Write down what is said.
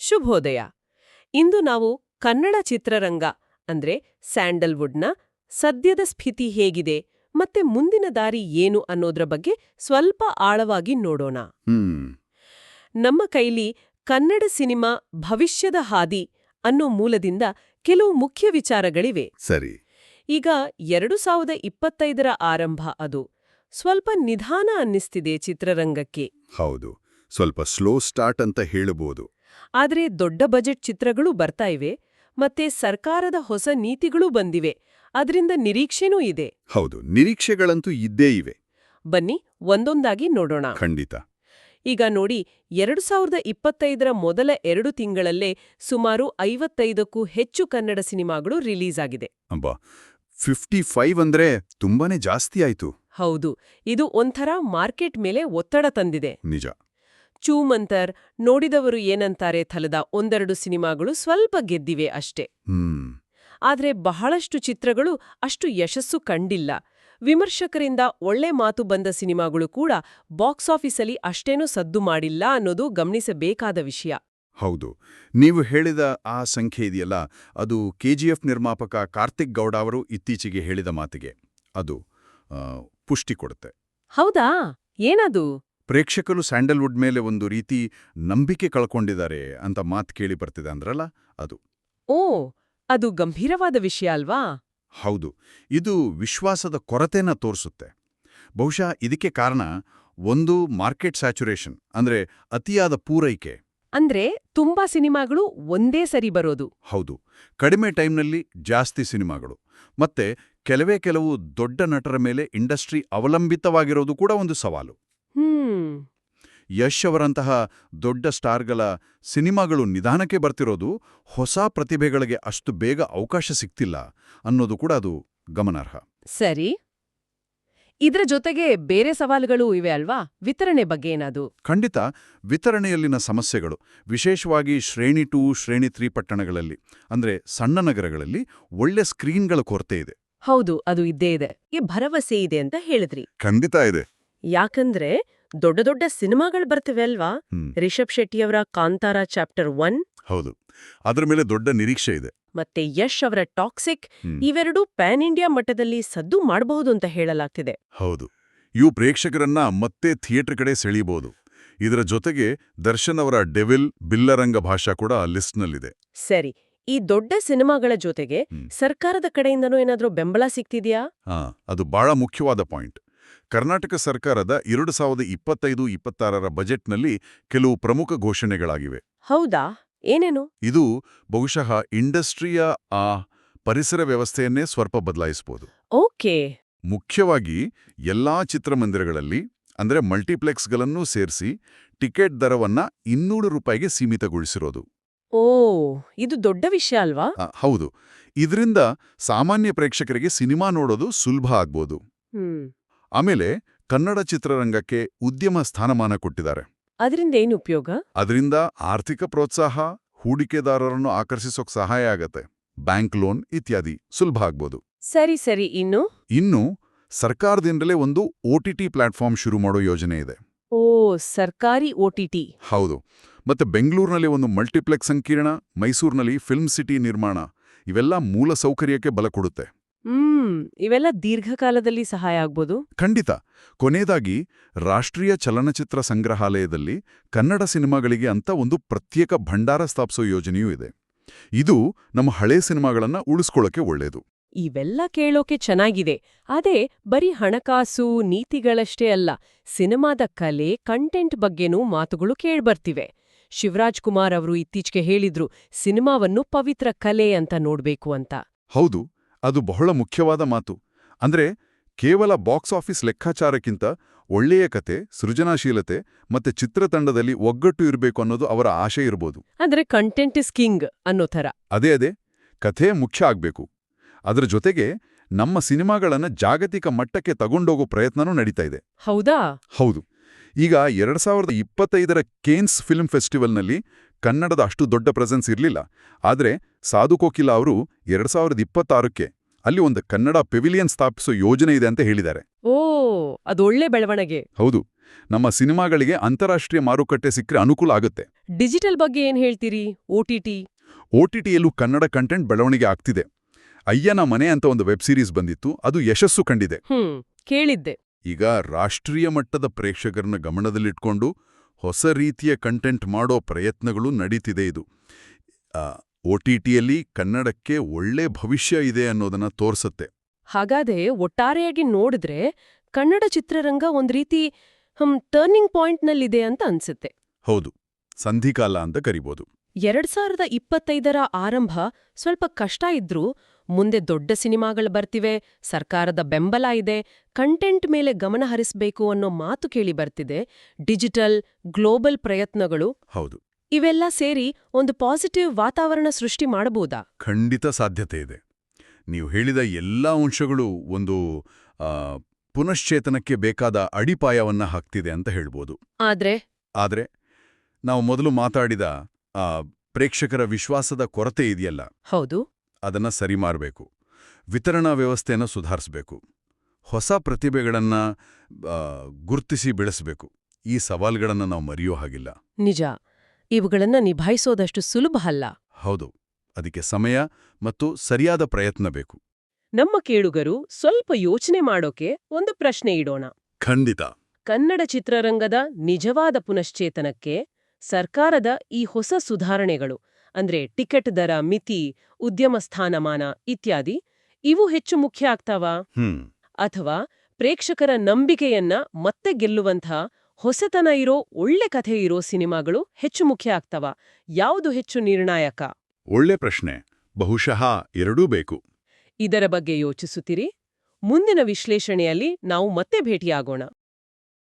ಶುಭೋದಯ. ಇಂದು ನಾವು ಕನ್ನಡ ಚಿತ್ರರಂಗ ಅಂದ್ರೆ ಸ್ಯಾಂಡಲ್ವುಡ್ನ ಸದ್ಯದ ಸ್ಥಿತಿ ಹೇಗಿದೆ ಮತ್ತೆ ಮುಂದಿನ ದಾರಿ ಏನು ಅನ್ನೋದ್ರ ಬಗ್ಗೆ ಸ್ವಲ್ಪ ಆಳವಾಗಿ ನೋಡೋಣ. ನಮ್ಮ ಕೈಲಿ ಕನ್ನಡ ಸಿನಿಮಾ ಭವಿಷ್ಯದ ಹಾದಿ ಅನ್ನೋ ಮೂಲದಿಂದ ಕೆಲವು ಮುಖ್ಯ ವಿಚಾರಗಳಿವೆ. ಸರಿ. ಈಗ 2025ರ ಆರಂಭ ಅದು. ಸ್ವಲ್ಪ ನಿಧಾನ ಅನ್ನಿಸ್ತಿದೆ ಚಿತ್ರರಂಗಕ್ಕೆ. ಹೌದು, ಸ್ವಲ್ಪ ಸ್ಲೋ ಸ್ಟಾರ್ಟ್ ಅಂತ ಹೇಳಬಹುದು. ಆದ್ರೆ ದೊಡ್ಡ ಬಜೆಟ್ ಚಿತ್ರಗಳು ಬರ್ತಾ ಇವೆ, ಮತ್ತೆ ಸರ್ಕಾರದ ಹೊಸ ನೀತಿಗಳೂ ಬಂದಿವೆ. ಅದರಿಂದ ನಿರೀಕ್ಷೆನೂ ಇದೆ. ಹೌದು, ನಿರೀಕ್ಷೆಗಳಂತೂ ಇದ್ದೇ ಇವೆ. ಬನ್ನಿ ಒಂದೊಂದಾಗಿ ನೋಡೋಣ. ಖಂಡಿತ. ಈಗ ನೋಡಿ, 2025ರ ಮೊದಲ 2 ತಿಂಗಳಲ್ಲೇ ಸುಮಾರು 55ಕ್ಕೂ ಹೆಚ್ಚು ಕನ್ನಡ ಸಿನಿಮಾಗಳು ರಿಲೀಸ್ ಆಗಿದೆ. ಅಬ್ಬಾ, 55 ಅಂದ್ರೆ ತುಂಬಾನೇ ಜಾಸ್ತಿ ಆಯ್ತು. ಹೌದು, ಇದು ಒಂಥರ ಮಾರ್ಕೆಟ್ ಮೇಲೆ ಒತ್ತಡ ತಂದಿದೆ. ನಿಜ. ಚೂಮಂತರ್, ನೋಡಿದವರು ಏನಂತಾರೆ ಥಲದ ಒಂದೆರಡು ಸಿನಿಮಾಗಳು ಸ್ವಲ್ಪ ಗೆದ್ದಿವೆ ಅಷ್ಟೇ. ಆದ್ರೆ ಬಹಳಷ್ಟು ಚಿತ್ರಗಳು ಅಷ್ಟು ಯಶಸ್ಸು ಕಂಡಿಲ್ಲ. ವಿಮರ್ಶಕರಿಂದ ಒಳ್ಳೆ ಮಾತು ಬಂದ ಸಿನಿಮಾಗಳು ಕೂಡ ಬಾಕ್ಸ್ ಆಫೀಸಲ್ಲಿ ಅಷ್ಟೇನೂ ಸದ್ದು ಮಾಡಿಲ್ಲ ಅನ್ನೋದು ಗಮನಿಸಬೇಕಾದ ವಿಷಯ. ಹೌದು, ನೀವು ಹೇಳಿದ ಆ ಸಂಖ್ಯೆ ಇದೆಯಲ್ಲ, ಅದು KGF ನಿರ್ಮಾಪಕ ಕಾರ್ತಿಕ್ ಗೌಡ ಅವರು ಇತ್ತೀಚೆಗೆ ಹೇಳಿದ ಮಾತಿಗೆ ಅದು ಪುಷ್ಟಿ ಕೊಡುತ್ತೆ. ಹೌದಾ? ಏನದು? ಪ್ರೇಕ್ಷಕರು ಸ್ಯಾಂಡಲ್ವುಡ್ ಮೇಲೆ ಒಂದು ರೀತಿ ನಂಬಿಕೆ ಕಳ್ಕೊಂಡಿದ್ದಾರೆ ಅಂತ ಮಾತು ಕೇಳಿ ಬರ್ತಿದೆ ಅಂದ್ರಲ್ಲ, ಅದು. ಓ, ಅದು ಗಂಭೀರವಾದ ವಿಷಯ ಅಲ್ವಾ? ಹೌದು, ಇದು ವಿಶ್ವಾಸದ ಕೊರತೆನ ತೋರಿಸುತ್ತೆ. ಬಹುಶಃ ಇದಕ್ಕೆ ಕಾರಣ ಒಂದು ಮಾರ್ಕೆಟ್ ಸ್ಯಾಚುರೇಷನ್, ಅಂದ್ರೆ ಅತಿಯಾದ ಪೂರೈಕೆ. ಅಂದ್ರೆ ತುಂಬಾ ಸಿನಿಮಾಗಳು ಒಂದೇ ಸರಿ ಬರೋದು. ಹೌದು, ಕಡಿಮೆ ಟೈಮ್ನಲ್ಲಿ ಜಾಸ್ತಿ ಸಿನಿಮಾಗಳು. ಮತ್ತೆ ಕೆಲವು ದೊಡ್ಡ ನಟರ ಮೇಲೆ ಇಂಡಸ್ಟ್ರಿ ಅವಲಂಬಿತವಾಗಿರೋದು ಕೂಡ ಒಂದು ಸವಾಲು. ಯಶ್ ಅವರಂತಹ ದೊಡ್ಡ ಸ್ಟಾರ್ಗಳ ಸಿನಿಮಾಗಳು ನಿಧಾನಕ್ಕೆ ಬರ್ತಿರೋದು ಹೊಸ ಪ್ರತಿಭೆಗಳಿಗೆ ಅಷ್ಟು ಬೇಗ ಅವಕಾಶ ಸಿಗ್ತಿಲ್ಲ ಅನ್ನೋದು ಕೂಡ ಅದು ಗಮನಾರ್ಹ. ಸರಿ. ಇದ್ರ ಜೊತೆಗೆ ಬೇರೆ ಸವಾಲುಗಳು ಇವೆ ಅಲ್ವಾ? ವಿತರಣೆ ಬಗ್ಗೆ ಏನಾದು? ಖಂಡಿತ. ವಿತರಣೆಯಲ್ಲಿನ ಸಮಸ್ಯೆಗಳು, ವಿಶೇಷವಾಗಿ ಶ್ರೇಣಿ 2, ಶ್ರೇಣಿ 3 ಪಟ್ಟಣಗಳಲ್ಲಿ, ಅಂದ್ರೆ ಸಣ್ಣ ನಗರಗಳಲ್ಲಿ ಒಳ್ಳೆ ಸ್ಕ್ರೀನ್ಗಳ ಕೊರತೆ ಇದೆ. ಹೌದು, ಅದು ಇದ್ದೇ ಇದೆ. ಈ ಭರವಸೆ ಇದೆ ಅಂತ ಹೇಳಿದ್ರಿ. ಖಂಡಿತ ಇದೆ. ಯಾಕಂದ್ರೆ ದೊಡ್ಡ ದೊಡ್ಡ ಸಿನಿಮಾಗಳು ಬರ್ತಿವೆ ಅಲ್ವಾ? ರಿಷಬ್ ಶೆಟ್ಟಿಯವರ ಕಾಂತಾರ ಚಾಪ್ಟರ್ 1. ಹೌದು, ಅದರ ಮೇಲೆ ದೊಡ್ಡ ನಿರೀಕ್ಷೆ ಇದೆ. ಮತ್ತೆ ಯಶ್ ಅವರ ಟಾಕ್ಸಿಕ್, ಇವೆರಡೂ ಪ್ಯಾನ್ ಇಂಡಿಯಾ ಮಟ್ಟದಲ್ಲಿ ಸದ್ದು ಮಾಡಬಹುದು ಅಂತ ಹೇಳಲಾಗ್ತಿದೆ. ಹೌದು, ಇವು ಪ್ರೇಕ್ಷಕರನ್ನ ಮತ್ತೆ ಥಿಯೇಟರ್ ಕಡೆ ಸೆಳೆಯಬಹುದು. ಇದರ ಜೊತೆಗೆ ದರ್ಶನ್ ಅವರ ಡೆವಿಲ್ ಬಿಲ್ಲರಂಗ ಭಾಷಾ ಕೂಡ ಲಿಸ್ಟ್ನಲ್ಲಿದೆ. ಸರಿ, ಈ ದೊಡ್ಡ ಸಿನಿಮಾಗಳ ಜೊತೆಗೆ ಸರ್ಕಾರದ ಕಡೆಯಿಂದನೂ ಏನಾದ್ರೂ ಬೆಂಬಲ ಸಿಗ್ತಿದ್ಯಾ? ಅದು ಬಹಳ ಮುಖ್ಯವಾದ ಪಾಯಿಂಟ್. ಕರ್ನಾಟಕ ಸರ್ಕಾರದ 2025-26ರ ಬಜೆಟ್ನಲ್ಲಿ ಕೆಲವು ಪ್ರಮುಖ ಘೋಷಣೆಗಳಾಗಿವೆ. ಹೌದಾ? ಏನೇನು? ಇದು ಬಹುಶಃ ಇಂಡಸ್ಟ್ರಿಯ ಆ ಪರಿಸರ ವ್ಯವಸ್ಥೆಯನ್ನೇ ಸ್ವಲ್ಪ ಬದಲಾಯಿಸಬಹುದು. ಓಕೆ. ಮುಖ್ಯವಾಗಿ ಎಲ್ಲಾ ಚಿತ್ರಮಂದಿರಗಳಲ್ಲಿ, ಅಂದ್ರೆ ಮಲ್ಟಿಪ್ಲೆಕ್ಸ್ಗಳನ್ನೂ ಸೇರಿಸಿ ಟಿಕೆಟ್ ದರವನ್ನ 200 ರೂಪಾಯಿಗೆ ಸೀಮಿತಗೊಳಿಸಿರೋದು. ಓ, ಇದು ದೊಡ್ಡ ವಿಷಯ ಅಲ್ವಾ? ಹೌದು, ಇದರಿಂದ ಸಾಮಾನ್ಯ ಪ್ರೇಕ್ಷಕರಿಗೆ ಸಿನಿಮಾ ನೋಡೋದು ಸುಲಭ ಆಗ್ಬೋದು. ಆಮೇಲೆ ಕನ್ನಡ ಚಿತ್ರರಂಗಕ್ಕೆ ಉದ್ಯಮ ಸ್ಥಾನಮಾನ ಕೊಟ್ಟಿದ್ದಾರೆ. ಅದರಿಂದ ಏನು ಉಪಯೋಗ? ಅದರಿಂದ ಆರ್ಥಿಕ ಪ್ರೋತ್ಸಾಹ, ಹೂಡಿಕೆದಾರರನ್ನು ಆಕರ್ಷಿಸೋಕ್ ಸಹಾಯ ಆಗತ್ತೆ. ಬ್ಯಾಂಕ್ ಲೋನ್ ಇತ್ಯಾದಿ ಸುಲಭ ಆಗ್ಬೋದು. ಸರಿ ಸರಿ. ಇನ್ನು ಸರ್ಕಾರದಿಂದಲೇ ಒಂದು OTT ಪ್ಲಾಟ್ಫಾರ್ಮ್ ಶುರು ಮಾಡೋ ಯೋಜನೆ ಇದೆ. ಓ, ಸರ್ಕಾರಿ OTT. ಹೌದು, ಮತ್ತೆ ಬೆಂಗಳೂರಿನಲ್ಲಿ ಒಂದು ಮಲ್ಟಿಪ್ಲೆಕ್ಸ್ ಸಂಕೀರ್ಣ, ಮೈಸೂರಿನಲ್ಲಿ ಫಿಲ್ಮ್ ಸಿಟಿ ನಿರ್ಮಾಣ, ಇವೆಲ್ಲ ಮೂಲ ಸೌಕರ್ಯಕ್ಕೆ ಬಲ ಕೊಡುತ್ತೆ. ಇವೆಲ್ಲ ದೀರ್ಘಕಾಲದಲ್ಲಿ ಸಹಾಯ ಆಗ್ಬೋದು. ಖಂಡಿತ. ಕೊನೆಯದಾಗಿ ರಾಷ್ಟ್ರೀಯ ಚಲನಚಿತ್ರ ಸಂಗ್ರಹಾಲಯದಲ್ಲಿ ಕನ್ನಡ ಸಿನಿಮಾಗಳಿಗೆ ಅಂತ ಒಂದು ಪ್ರತ್ಯೇಕ ಭಂಡಾರ ಸ್ಥಾಪಿಸೋ ಯೋಜನೆಯೂ ಇದೆ. ಇದು ನಮ್ಮ ಹಳೇ ಸಿನಿಮಾಗಳನ್ನ ಉಳಿಸ್ಕೊಳ್ಳೋಕೆ ಒಳ್ಳೆಯದು. ಇವೆಲ್ಲ ಕೇಳೋಕೆ ಚೆನ್ನಾಗಿದೆ. ಅದೇ ಬರೀ ಹಣಕಾಸು ನೀತಿಗಳಷ್ಟೇ ಅಲ್ಲ, ಸಿನಿಮಾದ ಕಲೆ, ಕಂಟೆಂಟ್ ಬಗ್ಗೆನೂ ಮಾತುಗಳು ಕೇಳ್ಬರ್ತಿವೆ. ಶಿವರಾಜ್ ಕುಮಾರ್ ಅವರು ಇತ್ತೀಚೆಗೆ ಹೇಳಿದ್ರು, ಸಿನಿಮಾವನ್ನು ಪವಿತ್ರ ಕಲೆ ಅಂತ ನೋಡ್ಬೇಕು ಅಂತ. ಹೌದು, ಅದು ಬಹಳ ಮುಖ್ಯವಾದ ಮಾತು. ಅಂದ್ರೆ ಕೇವಲ ಬಾಕ್ಸ್ ಆಫೀಸ್ ಲೆಕ್ಕಾಚಾರಕ್ಕಿಂತ ಒಳ್ಳೆಯ ಕತೆ, ಸೃಜನಾಶೀಲತೆ ಮತ್ತೆ ಚಿತ್ರತಂಡದಲ್ಲಿ ಒಗ್ಗಟ್ಟು ಇರಬೇಕು ಅನ್ನೋದು ಅವರ ಆಶೆ ಇರಬಹುದು. ಅಂದ್ರೆ ಕಂಟೆಂಟ್ ಇಸ್ ಕಿಂಗ್ ಅನ್ನೋ ಥರ. ಅದೇ ಕಥೆ ಮುಖ್ಯ ಆಗ್ಬೇಕು. ಅದರ ಜೊತೆಗೆ ನಮ್ಮ ಸಿನಿಮಾಗಳನ್ನ ಜಾಗತಿಕ ಮಟ್ಟಕ್ಕೆ ತಗೊಂಡೋಗೋ ಪ್ರಯತ್ನನೂ ನಡೀತಾ ಇದೆ. ಹೌದಾ? ಹೌದು. ಈಗ 2025ರ ಕೇನ್ಸ್ ಫಿಲ್ಮ್ ಫೆಸ್ಟಿವಲ್ನಲ್ಲಿ ಕನ್ನಡದ ಅಷ್ಟು ದೊಡ್ಡ ಪ್ರೆಸೆನ್ಸ್ ಇರಲಿಲ್ಲ. ಆದರೆ ಸಾಧು ಕೋಕಿಲ ಅವರು 2026ಕ್ಕೆ ಅಲ್ಲಿ ಒಂದು ಕನ್ನಡ ಪೆವಿಲಿಯನ್ ಸ್ಥಾಪಿಸೋ ಯೋಜನೆ ಇದೆ ಅಂತ ಹೇಳಿದ್ದಾರೆ. ಓ, ಅದು ಒಳ್ಳೆ ಬೆಳವಣಿಗೆ. ಹೌದು, ನಮ್ಮ ಸಿನಿಮಾಗಳಿಗೆ ಅಂತಾರಾಷ್ಟ್ರೀಯ ಮಾರುಕಟ್ಟೆ ಸಿಕ್ಕರೆ ಅನುಕೂಲ ಆಗುತ್ತೆ. ಡಿಜಿಟಲ್ ಬಗ್ಗೆ ಏನ್ ಹೇಳ್ತೀರಿ? OTT? OTTಯಲ್ಲೂ ಕನ್ನಡ ಕಂಟೆಂಟ್ ಬೆಳವಣಿಗೆ ಆಗ್ತಿದೆ. ಅಯ್ಯನ ಮನೆ ಅಂತ ಒಂದು ವೆಬ್ ಸೀರೀಸ್ ಬಂದಿತ್ತು, ಅದು ಯಶಸ್ಸು ಕಂಡಿದೆ. ಕೇಳಿದ್ದೆ. ಈಗ ರಾಷ್ಟ್ರೀಯ ಮಟ್ಟದ ಪ್ರೇಕ್ಷಕರನ್ನ ಗಮನದಲ್ಲಿಟ್ಕೊಂಡು ಹೊಸ ರೀತಿಯ ಕಂಟೆಂಟ್ ಮಾಡೋ ಪ್ರಯತ್ನಗಳು ನಡೀತಿದೆ. ಇದು OTTಯಲ್ಲಿ ಕನ್ನಡಕ್ಕೆ ಒಳ್ಳೆ ಭವಿಷ್ಯ ಇದೆ ಅನ್ನೋದನ್ನ ತೋರ್ಸತ್ತೆ. ಹಾಗಾದ್ರೆ ಒಟ್ಟಾರೆಯಾಗಿ ನೋಡಿದ್ರೆ ಕನ್ನಡ ಚಿತ್ರರಂಗ ಒಂದ್ ರೀತಿ ಟರ್ನಿಂಗ್ ಪಾಯಿಂಟ್ನಲ್ಲಿದೆ ಅಂತ ಅನ್ಸುತ್ತೆ. ಹೌದು, ಸಂಧಿಕಾಲ ಅಂತ ಕರಿಬೋದು. 2025ರ ಆರಂಭ ಸ್ವಲ್ಪ ಕಷ್ಟ ಇದ್ರೂ ಮುಂದೆ ದೊಡ್ಡ ಸಿನಿಮಾಗಳು ಬರ್ತಿವೆ, ಸರ್ಕಾರದ ಬೆಂಬಲ ಇದೆ, ಕಂಟೆಂಟ್ ಮೇಲೆ ಗಮನ ಹರಿಸ್ಬೇಕು ಅನ್ನೋ ಮಾತು ಕೇಳಿ ಬರ್ತಿದೆ. ಡಿಜಿಟಲ್, ಗ್ಲೋಬಲ್ ಪ್ರಯತ್ನಗಳು, ಹೌದು, ಇವೆಲ್ಲ ಸೇರಿ ಒಂದು ಪಾಸಿಟಿವ್ ವಾತಾವರಣ ಸೃಷ್ಟಿ ಮಾಡಬಹುದಾ? ಖಂಡಿತ ಸಾಧ್ಯತೆ ಇದೆ. ನೀವು ಹೇಳಿದ ಎಲ್ಲಾ ಅಂಶಗಳು ಒಂದು ಪುನಶ್ಚೇತನಕ್ಕೆ ಬೇಕಾದ ಅಡಿಪಾಯವನ್ನ ಹಾಕ್ತಿದೆ ಅಂತ ಹೇಳ್ಬೋದು. ಆದ್ರೆ ನಾವು ಮೊದಲು ಮಾತಾಡಿದ ಪ್ರೇಕ್ಷಕರ ವಿಶ್ವಾಸದ ಕೊರತೆ ಇದೆಯಲ್ಲ, ಹೌದು, ಅದನ್ನ ಸರಿ ಮಾಡಬೇಕು. ವಿತರಣಾ ವ್ಯವಸ್ಥೆಯನ್ನು ಸುಧಾರಿಸಬೇಕು. ಹೊಸ ಪ್ರತಿಭೆಗಳನ್ನ ಗುರ್ತಿಸಿ ಬೆಳೆಸಬೇಕು. ಈ ಸವಾಲ್ಗಳನ್ನ ನಾವು ಮರೆಯೋ ಹಾಗಿಲ್ಲ. ನಿಜ. ಇವುಗಳನ್ನ ನಿಭಾಯಿಸೋದಷ್ಟು ಸುಲಭ ಅಲ್ಲ. ಹೌದು, ಅದಕ್ಕೆ ಸಮಯ ಮತ್ತು ಸರಿಯಾದ ಪ್ರಯತ್ನ ಬೇಕು. ನಮ್ಮ ಕೇಳುಗರು ಸ್ವಲ್ಪ ಯೋಚನೆ ಮಾಡೋಕೆ ಒಂದು ಪ್ರಶ್ನೆ ಇಡೋಣ. ಖಂಡಿತ. ಕನ್ನಡ ಚಿತ್ರರಂಗದ ನಿಜವಾದ ಪುನಶ್ಚೇತನಕ್ಕೆ ಸರ್ಕಾರದ ಈ ಹೊಸ ಸುಧಾರಣೆಗಳು, ಅಂದ್ರೆ ಟಿಕೆಟ್ ದರ, ಮಿತಿ, ಉದ್ಯಮ ಸ್ಥಾನಮಾನ ಇತ್ಯಾದಿ, ಇವು ಹೆಚ್ಚು ಮುಖ್ಯ ಆಗ್ತಾವಾ? ಅಥವಾ ಪ್ರೇಕ್ಷಕರ ನಂಬಿಕೆಯನ್ನ ಮತ್ತೆ ಗೆಲ್ಲುವಂಥ ಹೊಸತನ ಇರೋ ಒಳ್ಳೆ ಕಥೆ ಇರೋ ಸಿನಿಮಾಗಳು ಹೆಚ್ಚು ಮುಖ್ಯ ಆಗ್ತಾವಾ? ಯಾವುದು ಹೆಚ್ಚು ನಿರ್ಣಾಯಕ? ಒಳ್ಳೆ ಪ್ರಶ್ನೆ. ಬಹುಶಃ ಎರಡೂ ಬೇಕು. ಇದರ ಬಗ್ಗೆ ಯೋಚಿಸುತ್ತೀರಿ? ಮುಂದಿನ ವಿಶ್ಲೇಷಣೆಯಲ್ಲಿ ನಾವು ಮತ್ತೆ ಭೇಟಿಯಾಗೋಣ.